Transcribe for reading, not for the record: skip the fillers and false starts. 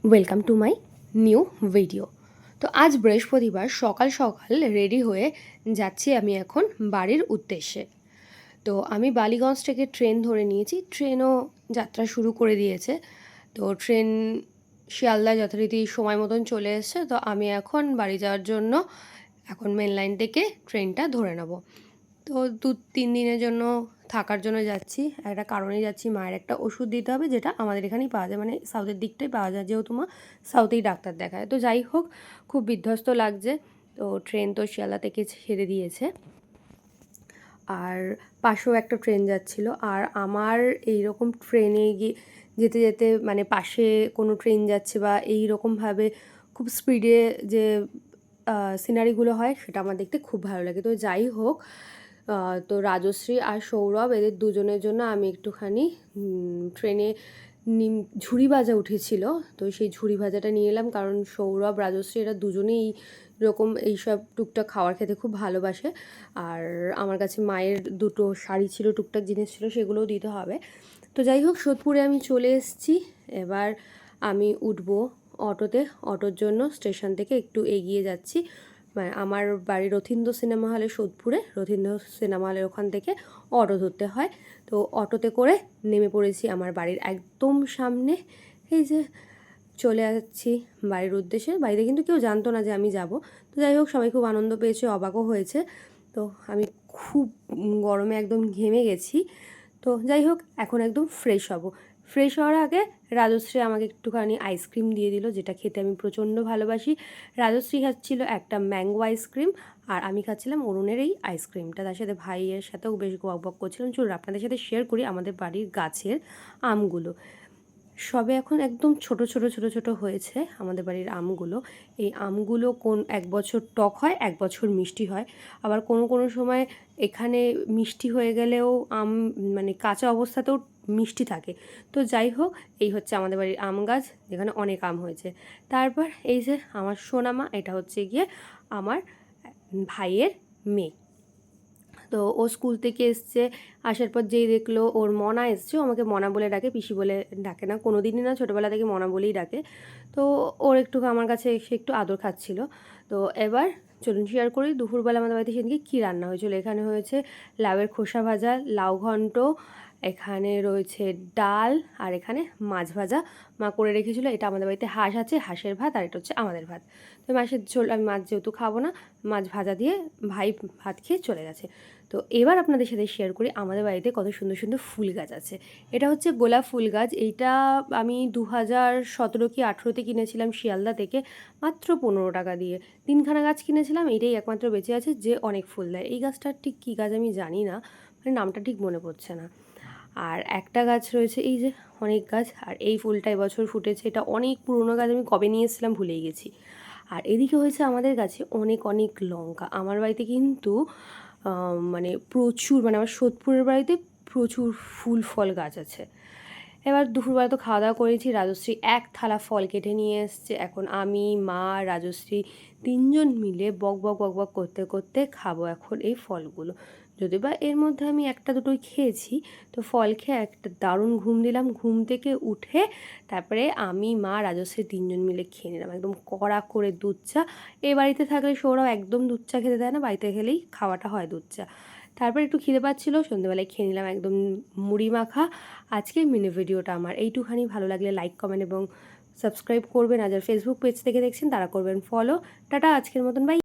Welcome to my new video. তো আজ বৃহস্পতিবার সকাল সকাল রেডি হয়ে যাচ্ছি আমি এখন বাড়ির উদ্দেশ্যে। তো আমি বালিগঞ্জ থেকে ট্রেন ধরে নিয়েছি, ট্রেনও যাত্রা শুরু করে দিয়েছে। তো ট্রেন শিয়ালদা যথারীতি সময় মতন চলে এসছে। তো আমি এখন বাড়ি যাওয়ার জন্য এখন মেন লাইন থেকে ট্রেনটা ধরে নেব। তো 2-3 দিনের জন্য থাকার জন্য যাচ্ছি। একটা কারণে যাচ্ছি, মায়ের একটা ওষুধ দিতে হবে, যেটা আমাদের এখানেই পাওয়া যায়, মানে সাউথের দিকটাই পাওয়া যায়, যেহেতু মা সাউথেই ডাক্তার দেখায়। তো যাই হোক, খুব বিধ্বস্ত লাগছে। তো ট্রেন তো শিয়ালদা থেকে ছেড়ে দিয়েছে, আর পাশেও একটা ট্রেন যাচ্ছিল। আর আমার এইরকম ট্রেনে যেতে যেতে মানে পাশে কোনো ট্রেন যাচ্ছে বা এই রকমভাবে খুব স্পিডে যে সিনারিগুলো হয়, সেটা আমার দেখতে খুব ভালো লাগে। তো যাই হোক, তো রাজশ্রী আর সৌরভ এদের দুজনের জন্য আমি একটুখানি ট্রেনে ঝুড়ি ভাজা উঠেছিল, তো সেই ঝুড়ি ভাজাটা নিয়ে এলাম। কারণ সৌরভ, রাজশ্রী এরা দুজনেই এরকম এইসব টুকটাক খাওয়ার খেতে খুব ভালোবাসে। আর আমার কাছে মায়ের দুটো শাড়ি ছিল, টুকটাক জিনিস ছিল, সেগুলোও দিতে হবে। তো যাই হোক, সোদপুরে আমি চলে এসেছি। এবার আমি উঠবো অটোতে। অটোর জন্য স্টেশন থেকে একটু এগিয়ে যাচ্ছি। মানে আমার বাড়ি রথীন্দ্র সিনেমা হলে সোদপুরে, রথীন্দ্র সিনেমা হলের ওখান থেকে অটো ধরতে হয়। তো অটোতে করে নেমে পড়েছি আমার বাড়ির একদম সামনে। এই যে চলে যাচ্ছি বাড়ির উদ্দেশ্যে। বাড়িতে কিন্তু কেউ জানতো না যে আমি যাব। তো যাই হোক, সবাই খুব আনন্দ পেয়েছে, অবাকও হয়েছে। তো আমি খুব গরমে একদম ঘেমে গেছি। তো যাই হোক, এখন একদম ফ্রেশ হব। ফ্রেশ হওয়ার আগে রাজশ্রী আমাকে একটুখানি আইসক্রিম দিয়ে দিল, যেটা খেতে আমি প্রচণ্ড ভালোবাসি। রাজশ্রী খাচ্ছিল একটা ম্যাঙ্গো আইসক্রিম, আর আমি খাচ্ছিলাম অরুণের এই আইসক্রিমটা। তার সাথে ভাইয়ের সাথেও বেশ বক বক করছিলাম। চলুন আপনাদের সাথে শেয়ার করি আমাদের বাড়ির গাছের আমগুলো। সবে এখন একদম ছোট ছোট ছোট ছোট হয়েছে আমাদের বাড়ির আমগুলো। এই আমগুলো এক বছর টক হয়, এক বছর মিষ্টি হয়। আবার কোনো কোনো সময় এখানে মিষ্টি হয়ে গেলেও আম মানে কাঁচা অবস্থাতেও মিষ্টি থাকে। তো যাই হোক, এই হচ্ছে আমাদের বাড়ির আম গাছ, যেখানে অনেক আম হয়েছে। তারপর এই যে আমার সোনামা, এটা হচ্ছে গিয়ে আমার ভাইয়ের মেয়ে। তো ও স্কুল থেকে এসছে, আসার পর যেই দেখলো ওর মনা এসছে, ও আমাকে মনা বলে ডাকে, পিসি বলে ডাকে না কোনো দিনই না, ছোটোবেলা থেকে মনা বলেই ডাকে। তো ওর একটু আমার কাছে এসে একটু আদর খাচ্ছিল। তো এবার চলুন শেয়ার করি দুপুরবেলা আমাদের বাড়িতে সেদিনকে কী রান্না হয়েছিল। এখানে হয়েছে লাউয়ের খোসা ভাজা, লাউ ঘন্ট, এখানে রয়েছে ডাল, আর এখানে মাছ ভাজা মা করে রেখেছিলো। এটা আমাদের বাড়িতে হাঁস আছে, হাঁসের ভাত, আর এটা হচ্ছে আমাদের ভাত। তো মাছের ঝোল, আমি মাছ যেহেতু খাবো না, মাছ ভাজা দিয়ে ভাই ভাত খেয়ে চলে গেছে। তো এবার আপনাদের সাথে শেয়ার করি আমাদের বাড়িতে কত সুন্দর সুন্দর ফুল গাছ আছে। এটা হচ্ছে গোলাপ ফুল গাছ। এইটা আমি 2017 কি 18-তে কিনেছিলাম শিয়ালদা থেকে, মাত্র 15 টাকা দিয়ে। 3খানা গাছ কিনেছিলাম, এটাই একমাত্র বেঁচে আছে যে অনেক ফুল দেয়। এই গাছটার ঠিক কী গাছ আমি জানি না, মানে নামটা ঠিক মনে পড়ছে না। আর একটা গাছ রয়েছে, এই যে অনেক গাছ, আর এই ফুলটা এবছর ফুটেছে। এটা অনেক পুরনো গাছ, আমি কবে নিয়ে এসেছিলাম ভুলেই গেছি। আর এদিকে হয়েছে আমাদের গাছে অনেক অনেক লঙ্কা। আমার বাড়িতে কিন্তু মানে প্রচুর, মানে আমার সোদপুরের বাড়িতে প্রচুর ফুল ফল গাছ আছে। এবার দুপুরবেলা তো খাওয়া দাওয়া করেছি, রাজশ্রী এক থালা ফল কেটে নিয়ে এসছে। এখন আমি, মা, রাজশ্রী তিনজন মিলে বক বক বক বক করতে করতে খাবো এখন এই ফলগুলো। যদি বা এর মধ্যে আমি একটা দুটোই খেয়েছি। তো ফল খেয়ে একটা দারুণ ঘুম দিলাম। ঘুম থেকে উঠে তারপরে আমি, মা, রাজশ্রী তিনজন মিলে খেয়ে নিলাম একদম কড়া করে দুধ চা। এ বাড়িতে থাকলে সৌরভ একদম দুধ চা খেতে দেয় না, বাড়িতে গেলেই খাওয়াটা হয় দুধ চা। তারপর একটু খিদে পাচ্ছিলো, সন্ধ্যেবেলায় খেয়ে নিলাম একদম মুড়ি মাখা। আজকের মিনি ভিডিওটা আমার এইটুখানি। ভালো লাগলে লাইক, কমেন্ট এবং সাবস্ক্রাইব করবেন। আর যারা ফেসবুক পেজ থেকে দেখছেন তারা করবেন ফলো। টাটা, আজকের মতন বাই।